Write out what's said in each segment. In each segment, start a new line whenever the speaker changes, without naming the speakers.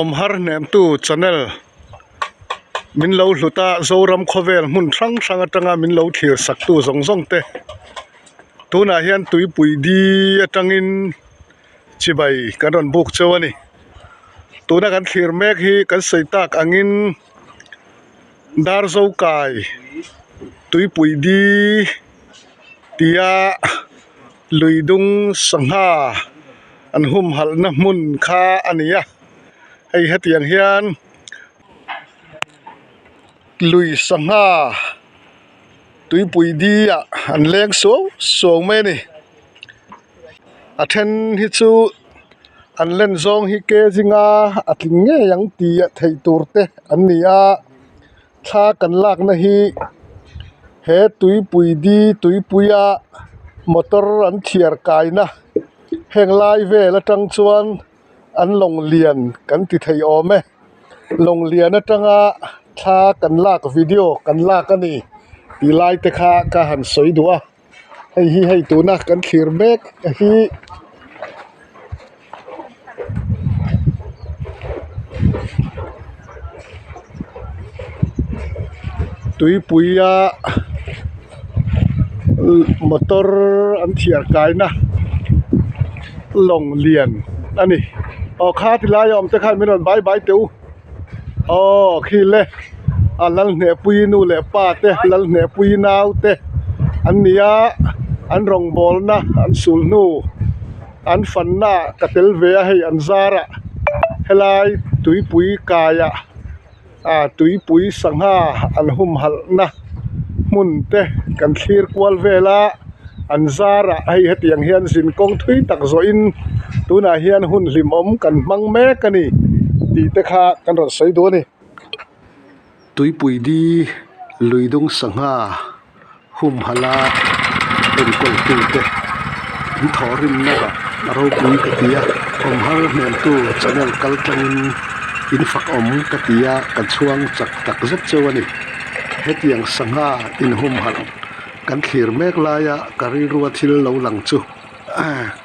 om har nem tu channel min lo hluta zoram khovel mun thang thang atanga min lo thir sak tu zong zong te tuna hian tui pui di atangin chibai karon buk chawani tuna kan thir mek hi kan seitak angin dar zo kai tui pui di tia luidung sangha an hum hal na mun kha ania hei hetiang hian lui sangha tui pui di an leng so me ni athen hi chu an len zong hi ke zinga atling nge yang ti thei tur te an ni a tha kan lak na hi he tui pui di tui puya motor an thiar kai na heng lai ve la tang chuan an long lian kan ti thei ome long lian atanga tha kan lak video kan lak ani ti lai te kha ka han soi duwa hei tu na kan thir mek hi tui puya motor an thiar kai na long lian ani kha ti lai om te kha minon bye teu khi le lal ne pui nu le pa te lal ne pui nau te an nia an rong bol na an sul nu an fan na katel ve hei an zara helai tui pui kaya tui pui sangha an hum hal na mun te kan thlir kwal vela an zara hei hetiang hian sin kong thui tak zo in tuna hian hun hlim om kan mang mek ani ti te kha kan ron sei do ni tui pui di luidung sangha hum hala en kol tu te in thorin na ba ro pui ka tia om har nem tu channel kal tangin in fak om ka tia kan chuang chak tak zet chawani hetiang sangha in hum hal kan thlir mek laya kari ruwa thil lo lang chu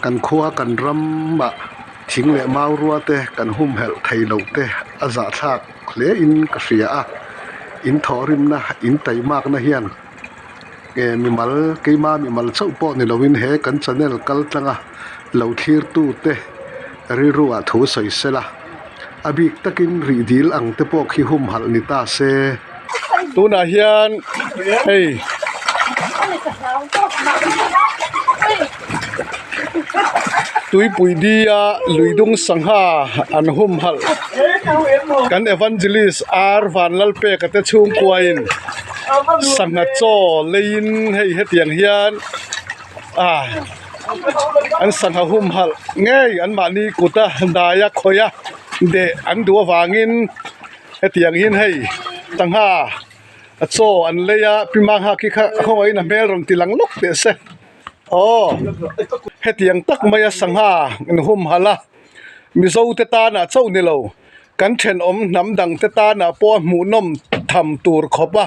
kan khuwa kan ram ma thing le mau ruwa te kan hum hel thei lo te aza thak hle in ka hria in thorim na in taimak na hian mimal keima mimal chau po ni lovin he kan channel kal tlanga lo thlir tu te ri ruwa thu soi sela abik takin ri dil ang te po khi hum hal ni ta se tuna hian hei tui pui dia luidung sangha an hum hal kan evangelist ar van lalpe ka te chung kuain sangha cho lein hei hetiang hian an sangha hum hal ngei an mani kuta daya khoya de an duwa wangin hetiang hin hei tangha cho an leya pimang ha ki kha khoi na mel rom tilang lok te se hetiang tak maya sangha in hum hala mizo te ta na chau ni lo kan then om nam dang te ta na po mu nom tham tur khopa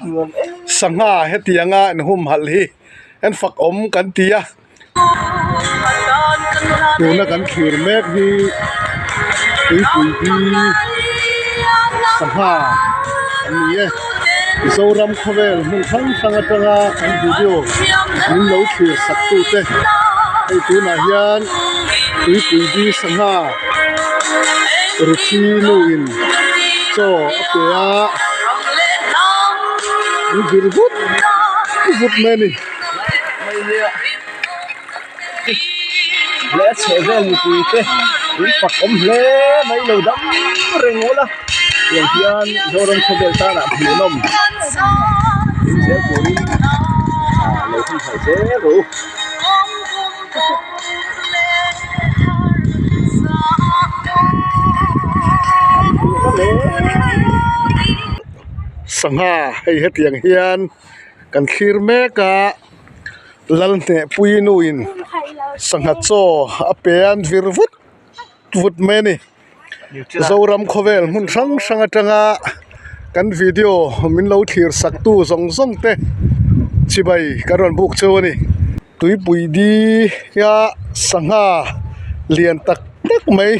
sangha hetianga in hum hal hi en fak om kan tia tu na kan khir mek hi pui di sangha ani zoram khovel mun thang thang atanga kan video min lo thir sak tu te hei tu na hian tui pui di sangha ruchi nu in cho apea ni vut meni let's have a look at in pakom le mai lo dam rengola yang hian zoram khovel ta na phinom in se puri lo thi sai se ro sangha hei hetiang hian kan thlir meka lal ne pui nu in sangha cho apean vir vut meni zoram khovel mun sang atanga kan video min lo thir sak tu zong te chibai karon buk chawani tui pui di ya sangha lian tak mai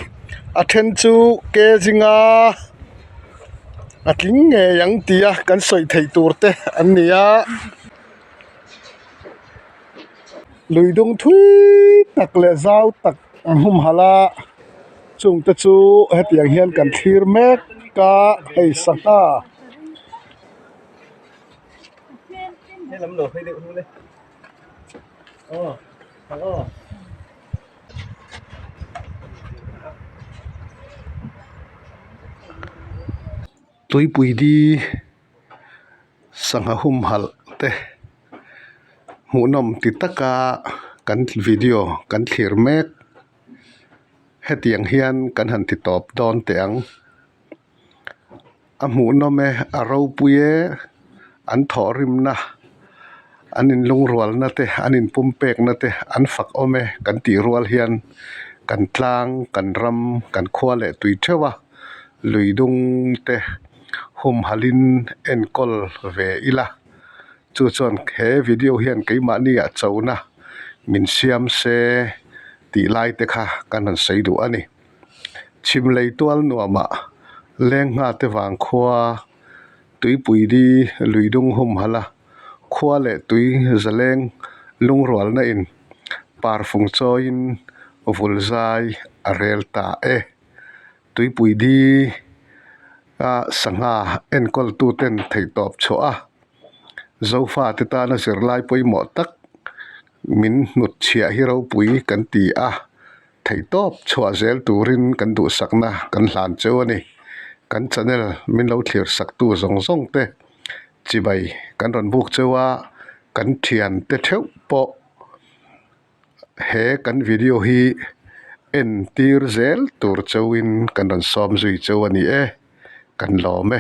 a then chu ke zinga atling nge yang tia kan soi thei turte an nia luidung thui tak le zau tak hum hala chung te chu hetiang hian kan thlir mek ka hei sanga
hay lắm đồ hơi điệu luôn đây thằng
tui pui di sanga hum hal te munom ti taka kan video kan thlir mek hetiang hian kan han ti top don teang a munom e a ro puye an thorim na anin lungrual na te anin pumpek na te an fak ome kan ti rual hian kan tlang kan ram kan khwa le tui thewa luidung te hum halin enkol ve ila chu chon he video hian keima ni a chona min siam se ti lai te kha kan han sei du ani chim lei tual nuama leng nga te wang khwa tui pui di luidung hum hala khwa le tui zaleng lungrual na in par fung choin vulzai a rel ta e tui pui di a sanga enkol tu ten thei top cho a zofa te ta na sir lai poi mo tak min nut chhia hi ro pui kan ti a thei top chhuwa zel turin kan du sakna kan hlan cheu ani kan channel min lo thlir sak tu zong zong te chibai kan ron buk chewa kan thian te theu po he kan video hi en tir zel tur cheuin kan ron som zui cheu ani e kan lo me